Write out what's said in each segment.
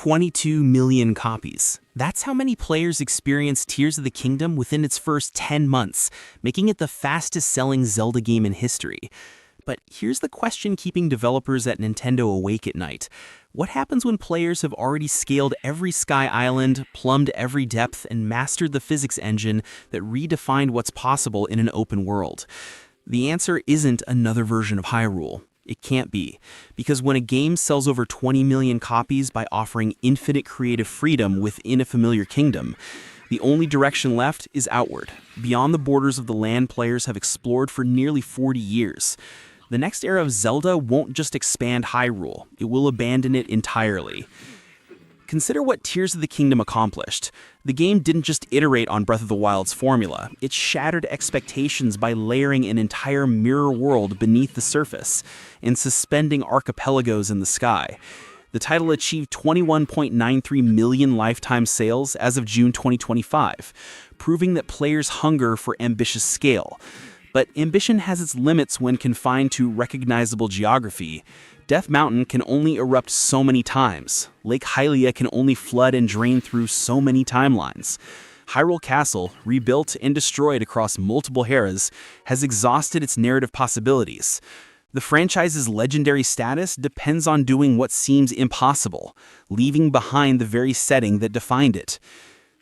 22 million copies. That's how many players experienced Tears of the Kingdom within its first 10 months, making it the fastest-selling Zelda game in history. But here's the question keeping developers at Nintendo awake at night. What happens when players have already scaled every Sky Island, plumbed every depth, and mastered the physics engine that redefined what's possible in an open world? The answer isn't another version of Hyrule. It can't be, because when a game sells over 20 million copies by offering infinite creative freedom within a familiar kingdom, the only direction left is outward, beyond the borders of the land players have explored for nearly 40 years. The next era of Zelda won't just expand Hyrule, it will abandon it entirely. Consider what Tears of the Kingdom accomplished. The game didn't just iterate on Breath of the Wild's formula, it shattered expectations by layering an entire mirror world beneath the surface and suspending archipelagos in the sky. The title achieved 21.93 million lifetime sales as of June 2025, proving that players hunger for ambitious scale. But ambition has its limits when confined to recognizable geography. Death Mountain can only erupt so many times. Lake Hylia can only flood and drain through so many timelines. Hyrule Castle, rebuilt and destroyed across multiple eras, has exhausted its narrative possibilities. The franchise's legendary status depends on doing what seems impossible, leaving behind the very setting that defined it.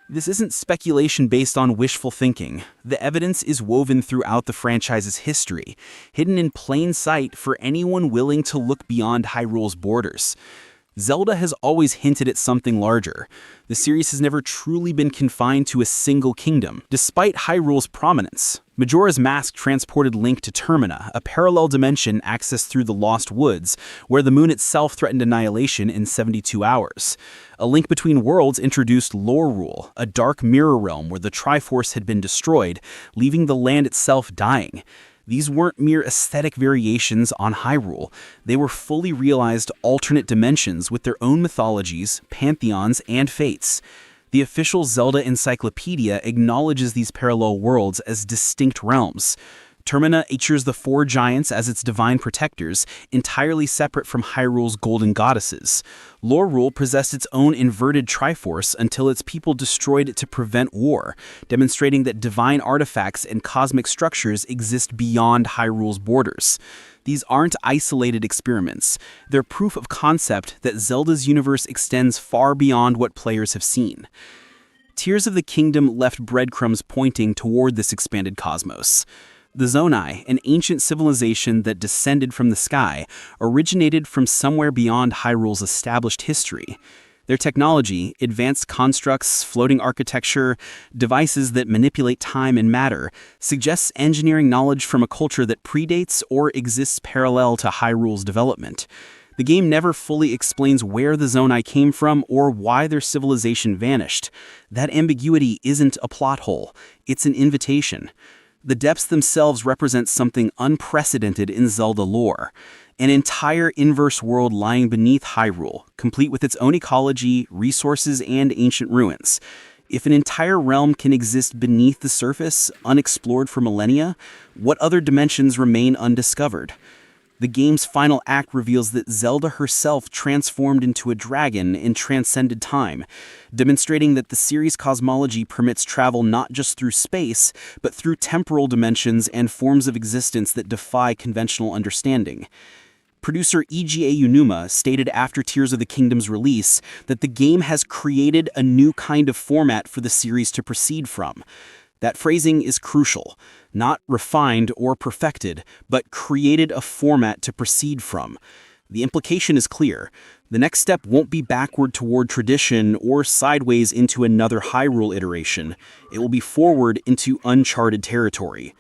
This isn't speculation based on wishful thinking. The evidence is woven throughout the franchise's history, hidden in plain sight for anyone willing to look beyond Hyrule's borders. Zelda has always hinted at something larger. The series has never truly been confined to a single kingdom, despite Hyrule's prominence. Majora's Mask transported Link to Termina, a parallel dimension accessed through the Lost Woods, where the moon itself threatened annihilation in 72 hours. A Link Between Worlds introduced Lorule, a dark mirror realm where the Triforce had been destroyed, leaving the land itself dying. These weren't mere aesthetic variations on Hyrule. They were fully realized alternate dimensions with their own mythologies, pantheons, and fates. The official Zelda Encyclopedia acknowledges these parallel worlds as distinct realms. Termina features the four giants as its divine protectors, entirely separate from Hyrule's golden goddesses. Lorule possessed its own inverted Triforce until its people destroyed it to prevent war, demonstrating that divine artifacts and cosmic structures exist beyond Hyrule's borders. These aren't isolated experiments. They're proof of concept that Zelda's universe extends far beyond what players have seen. Tears of the Kingdom left breadcrumbs pointing toward this expanded cosmos. The Zonai, an ancient civilization that descended from the sky, originated from somewhere beyond Hyrule's established history. Their technology, advanced constructs, floating architecture, devices that manipulate time and matter, suggests engineering knowledge from a culture that predates or exists parallel to Hyrule's development. The game never fully explains where the Zonai came from or why their civilization vanished. That ambiguity isn't a plot hole, it's an invitation. The depths themselves represent something unprecedented in Zelda lore. An entire inverse world lying beneath Hyrule, complete with its own ecology, resources, and ancient ruins. If an entire realm can exist beneath the surface, unexplored for millennia, what other dimensions remain undiscovered? The game's final act reveals that Zelda herself transformed into a dragon and transcended time, demonstrating that the series' cosmology permits travel not just through space, but through temporal dimensions and forms of existence that defy conventional understanding. Producer EGA Unuma stated after Tears of the Kingdom's release that the game has created a new kind of format for the series to proceed from. That phrasing is crucial. Not refined or perfected, but created a format to proceed from. The implication is clear. The next step won't be backward toward tradition or sideways into another Hyrule iteration. It will be forward into uncharted territory.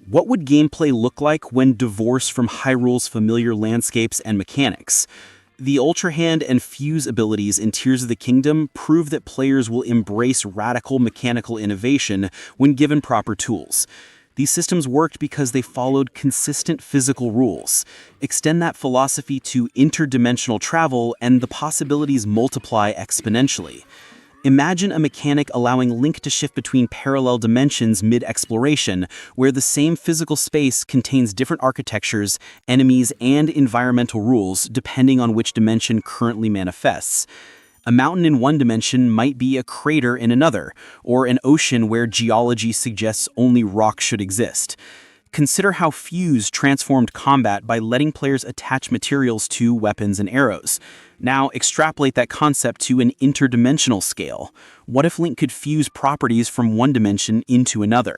What would gameplay look like when divorced from Hyrule's familiar landscapes and mechanics? The Ultra Hand and Fuse abilities in Tears of the Kingdom prove that players will embrace radical mechanical innovation when given proper tools. These systems worked because they followed consistent physical rules. Extend that philosophy to interdimensional travel and the possibilities multiply exponentially. Imagine a mechanic allowing Link to shift between parallel dimensions mid-exploration, where the same physical space contains different architectures, enemies, and environmental rules depending on which dimension currently manifests. A mountain in one dimension might be a crater in another, or an ocean where geology suggests only rock should exist. Consider how Fuse transformed combat by letting players attach materials to weapons and arrows. Now extrapolate that concept to an interdimensional scale. What if Link could fuse properties from one dimension into another?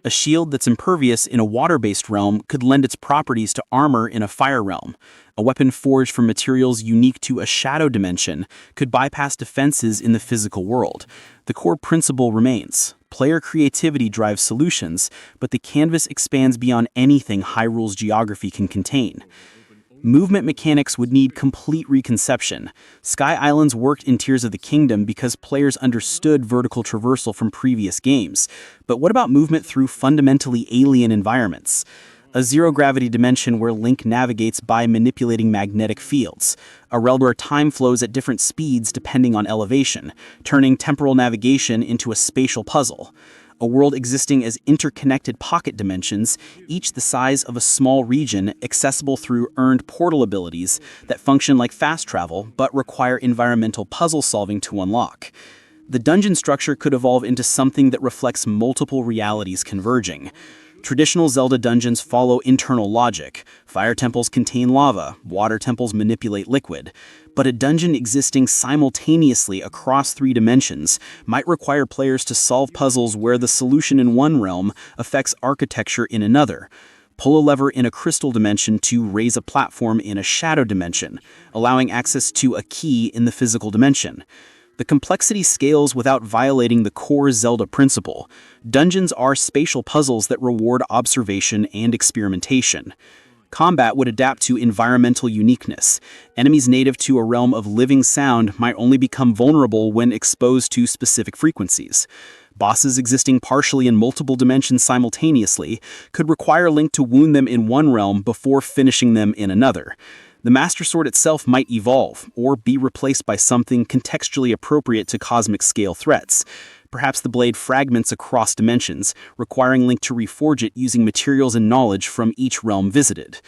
A shield that's impervious in a water-based realm could lend its properties to armor in a fire realm. A weapon forged from materials unique to a shadow dimension could bypass defenses in the physical world. The core principle remains. Player creativity drives solutions, but the canvas expands beyond anything Hyrule's geography can contain. Movement mechanics would need complete reconception. Sky Islands worked in Tears of the Kingdom because players understood vertical traversal from previous games. But what about movement through fundamentally alien environments? A zero-gravity dimension where Link navigates by manipulating magnetic fields. A realm where time flows at different speeds depending on elevation, turning temporal navigation into a spatial puzzle. A world existing as interconnected pocket dimensions, each the size of a small region, accessible through earned portal abilities that function like fast travel but require environmental puzzle solving to unlock. The dungeon structure could evolve into something that reflects multiple realities converging. Traditional Zelda dungeons follow internal logic. Fire temples contain lava, water temples manipulate liquid. But a dungeon existing simultaneously across 3 dimensions might require players to solve puzzles where the solution in one realm affects architecture in another. Pull a lever in a crystal dimension to raise a platform in a shadow dimension, allowing access to a key in the physical dimension. The complexity scales without violating the core Zelda principle. Dungeons are spatial puzzles that reward observation and experimentation. Combat would adapt to environmental uniqueness. Enemies native to a realm of living sound might only become vulnerable when exposed to specific frequencies. Bosses existing partially in multiple dimensions simultaneously could require Link to wound them in one realm before finishing them in another. The Master Sword itself might evolve, or be replaced by something contextually appropriate to cosmic-scale threats. Perhaps the blade fragments across dimensions, requiring Link to reforge it using materials and knowledge from each realm visited.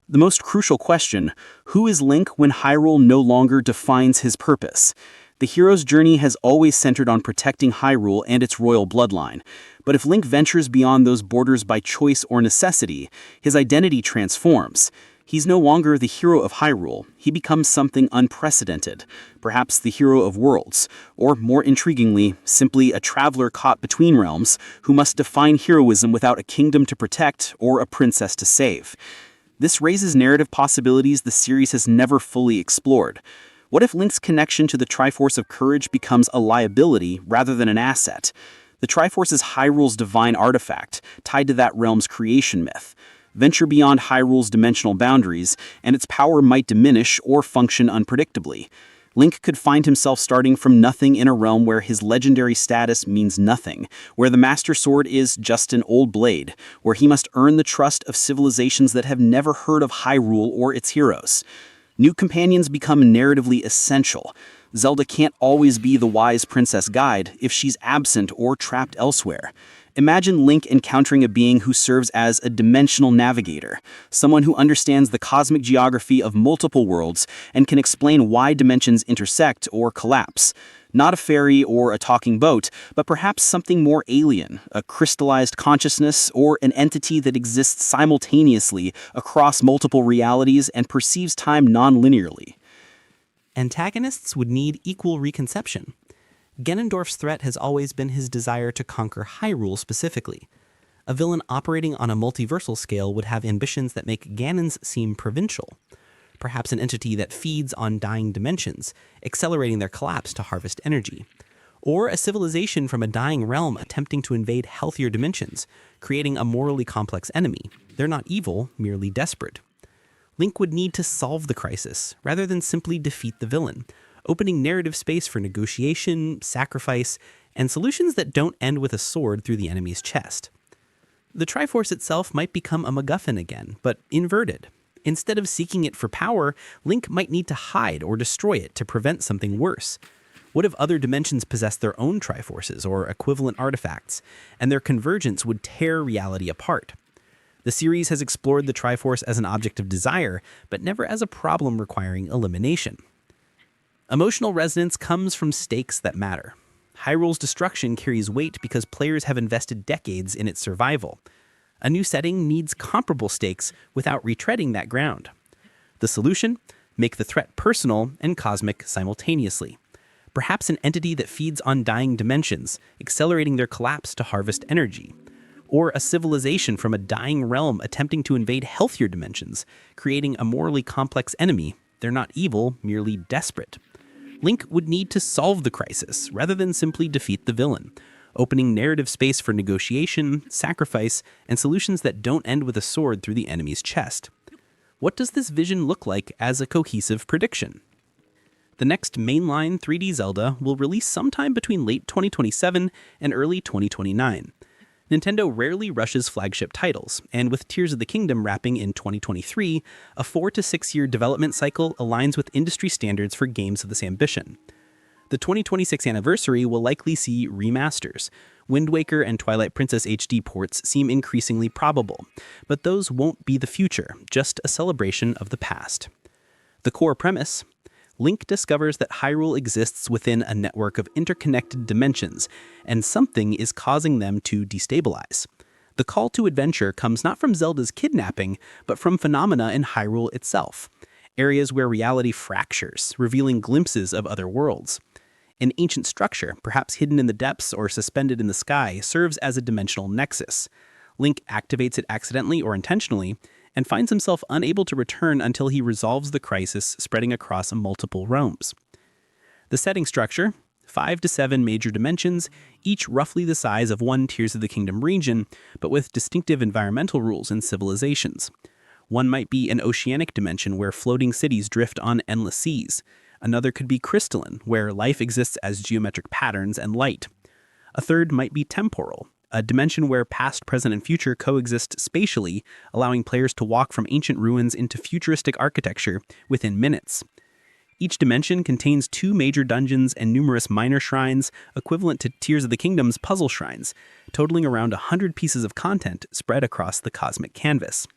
The most crucial question: who is Link when Hyrule no longer defines his purpose? The hero's journey has always centered on protecting Hyrule and its royal bloodline. But if Link ventures beyond those borders by choice or necessity, his identity transforms. He's no longer the hero of Hyrule. He becomes something unprecedented, perhaps the hero of worlds, or more intriguingly, simply a traveler caught between realms who must define heroism without a kingdom to protect or a princess to save. This raises narrative possibilities the series has never fully explored. What if Link's connection to the Triforce of Courage becomes a liability rather than an asset? The Triforce is Hyrule's divine artifact, tied to that realm's creation myth. Venture beyond Hyrule's dimensional boundaries, and its power might diminish or function unpredictably. Link could find himself starting from nothing in a realm where his legendary status means nothing, where the Master Sword is just an old blade, where he must earn the trust of civilizations that have never heard of Hyrule or its heroes. New companions become narratively essential. Zelda can't always be the wise princess guide if she's absent or trapped elsewhere. Imagine Link encountering a being who serves as a dimensional navigator, someone who understands the cosmic geography of multiple worlds and can explain why dimensions intersect or collapse. Not a fairy or a talking boat, but perhaps something more alien, a crystallized consciousness or an entity that exists simultaneously across multiple realities and perceives time non-linearly. Antagonists would need equal reconception. Ganondorf's threat has always been his desire to conquer Hyrule specifically. A villain operating on a multiversal scale would have ambitions that make Ganons seem provincial. Perhaps an entity that feeds on dying dimensions, accelerating their collapse to harvest energy. Or a civilization from a dying realm attempting to invade healthier dimensions, creating a morally complex enemy. They're not evil, merely desperate. Link would need to solve the crisis, rather than simply defeat the villain, opening narrative space for negotiation, sacrifice, and solutions that don't end with a sword through the enemy's chest. The Triforce itself might become a MacGuffin again, but inverted. Instead of seeking it for power, Link might need to hide or destroy it to prevent something worse. What if other dimensions possess their own Triforces or equivalent artifacts, and their convergence would tear reality apart? The series has explored the Triforce as an object of desire, but never as a problem requiring elimination. Emotional resonance comes from stakes that matter. Hyrule's destruction carries weight because players have invested decades in its survival. A new setting needs comparable stakes without retreading that ground. The solution? Make the threat personal and cosmic simultaneously. Perhaps an entity that feeds on dying dimensions, accelerating their collapse to harvest energy. Or a civilization from a dying realm attempting to invade healthier dimensions, creating a morally complex enemy. They're not evil, merely desperate. Link would need to solve the crisis, rather than simply defeat the villain, opening narrative space for negotiation, sacrifice, and solutions that don't end with a sword through the enemy's chest. What does this vision look like as a cohesive prediction? The next mainline 3D Zelda will release sometime between late 2027 and early 2029. Nintendo rarely rushes flagship titles, and with Tears of the Kingdom wrapping in 2023, a 4 to 6 year development cycle aligns with industry standards for games of this ambition. The 2026 anniversary will likely see remasters. Wind Waker and Twilight Princess HD ports seem increasingly probable, but those won't be the future, just a celebration of the past. The core premise: Link discovers that Hyrule exists within a network of interconnected dimensions, and something is causing them to destabilize. The call to adventure comes not from Zelda's kidnapping, but from phenomena in Hyrule itself, areas where reality fractures, revealing glimpses of other worlds. An ancient structure, perhaps hidden in the depths or suspended in the sky, serves as a dimensional nexus. Link activates it accidentally or intentionally, and finds himself unable to return until he resolves the crisis spreading across multiple realms. The setting structure: 5 to 7 major dimensions, each roughly the size of one Tears of the Kingdom region, but with distinctive environmental rules and civilizations. One might be an oceanic dimension where floating cities drift on endless seas. Another could be crystalline, where life exists as geometric patterns and light. A third might be temporal, a dimension where past, present, and future coexist spatially, allowing players to walk from ancient ruins into futuristic architecture within minutes. Each dimension contains 2 major dungeons and numerous minor shrines, equivalent to Tears of the Kingdom's puzzle shrines, totaling around 100 pieces of content spread across the cosmic canvas.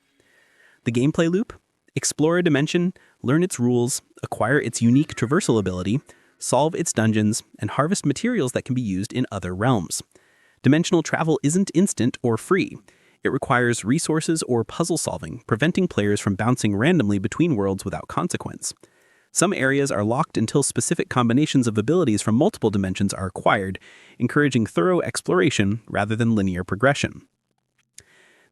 The gameplay loop: explore a dimension, learn its rules, acquire its unique traversal ability, solve its dungeons, and harvest materials that can be used in other realms. Dimensional travel isn't instant or free. It requires resources or puzzle solving, preventing players from bouncing randomly between worlds without consequence. Some areas are locked until specific combinations of abilities from multiple dimensions are acquired, encouraging thorough exploration rather than linear progression.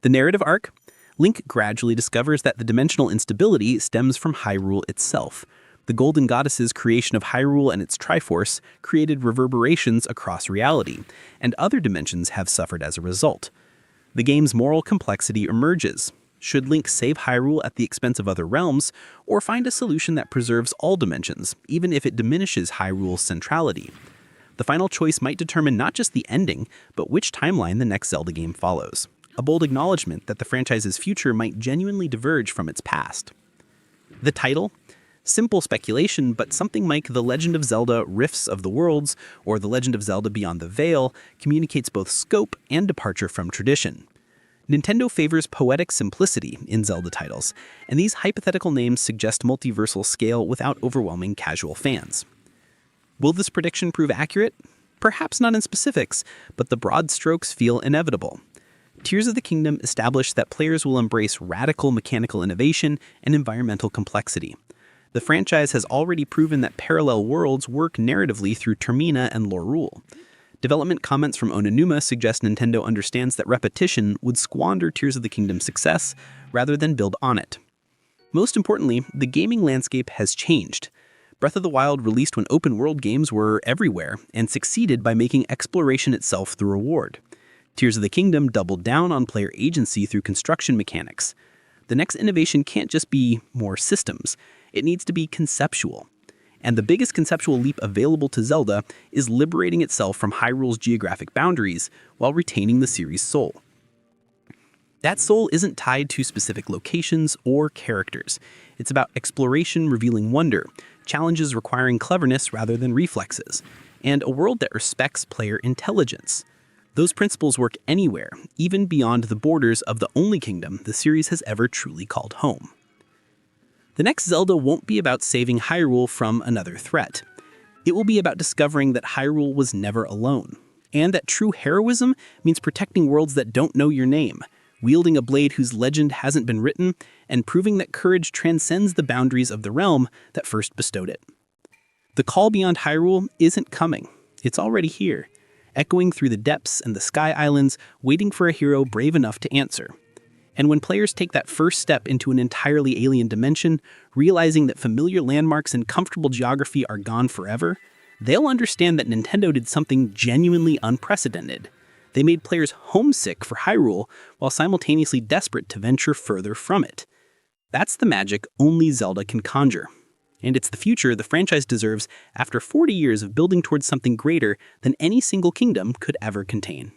The narrative arc: Link gradually discovers that the dimensional instability stems from Hyrule itself. The Golden Goddess's creation of Hyrule and its Triforce created reverberations across reality, and other dimensions have suffered as a result. The game's moral complexity emerges. Should Link save Hyrule at the expense of other realms, or find a solution that preserves all dimensions, even if it diminishes Hyrule's centrality? The final choice might determine not just the ending, but which timeline the next Zelda game follows. A bold acknowledgement that the franchise's future might genuinely diverge from its past. The title? Simple speculation, but something like The Legend of Zelda: Rifts of the Worlds or The Legend of Zelda Beyond the Veil communicates both scope and departure from tradition. Nintendo favors poetic simplicity in Zelda titles, and these hypothetical names suggest multiversal scale without overwhelming casual fans. Will this prediction prove accurate? Perhaps not in specifics, but the broad strokes feel inevitable. Tears of the Kingdom established that players will embrace radical mechanical innovation and environmental complexity. The franchise has already proven that parallel worlds work narratively through Termina and Lorule. Development comments from Ononuma suggest Nintendo understands that repetition would squander Tears of the Kingdom's success rather than build on it. Most importantly, the gaming landscape has changed. Breath of the Wild released when open-world games were everywhere and succeeded by making exploration itself the reward. Tears of the Kingdom doubled down on player agency through construction mechanics. The next innovation can't just be more systems. It needs to be conceptual. And the biggest conceptual leap available to Zelda is liberating itself from Hyrule's geographic boundaries while retaining the series' soul. That soul isn't tied to specific locations or characters. It's about exploration revealing wonder, challenges requiring cleverness rather than reflexes, and a world that respects player intelligence. Those principles work anywhere, even beyond the borders of the only kingdom the series has ever truly called home. The next Zelda won't be about saving Hyrule from another threat. It will be about discovering that Hyrule was never alone, and that true heroism means protecting worlds that don't know your name, wielding a blade whose legend hasn't been written, and proving that courage transcends the boundaries of the realm that first bestowed it. The call beyond Hyrule isn't coming. It's already here, echoing through the depths and the Sky Islands, waiting for a hero brave enough to answer. And when players take that first step into an entirely alien dimension, realizing that familiar landmarks and comfortable geography are gone forever, they'll understand that Nintendo did something genuinely unprecedented. They made players homesick for Hyrule while simultaneously desperate to venture further from it. That's the magic only Zelda can conjure. And it's the future the franchise deserves after 40 years of building towards something greater than any single kingdom could ever contain.